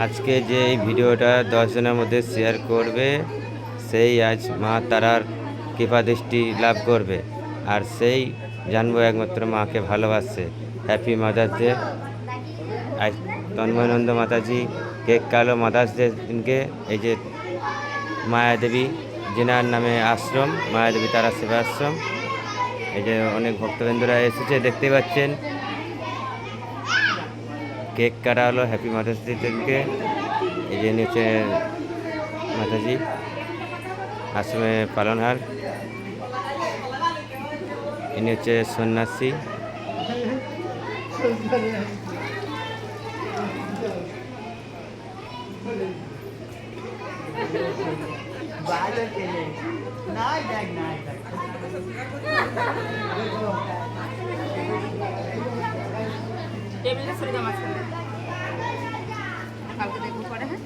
আজকে যে এই ভিডিওটা 10 জনের মধ্যে শেয়ার করবে সেই আজ মা তারার কৃপা দৃষ্টি লাভ করবে, আর সেই জানবো একমাত্র মাকে ভালোবাসছে। Happy mother's day. আজ তন্ময়ানন্দ মাতাজি কেক কালো মাদার্স ডে দিনকে এই যে মায়াদেবী যেনার নামে আশ্রম, মায়াদেবী তারা সেবা আশ্রম, এই যে অনেক ভক্তবৃন্দরা এসেছে দেখতে পাচ্ছেন। কেক কাটা হলো হ্যাপি মাদার্স ডে দিনকে। এই যে নিচে মাতাজি আশ্রমে পালনহার, ইনি হচ্ছে সন্ন্যাসী। টেবিলে সরে দাও মাঝখানে। কালকে দেখবো পরে। হ্যাঁ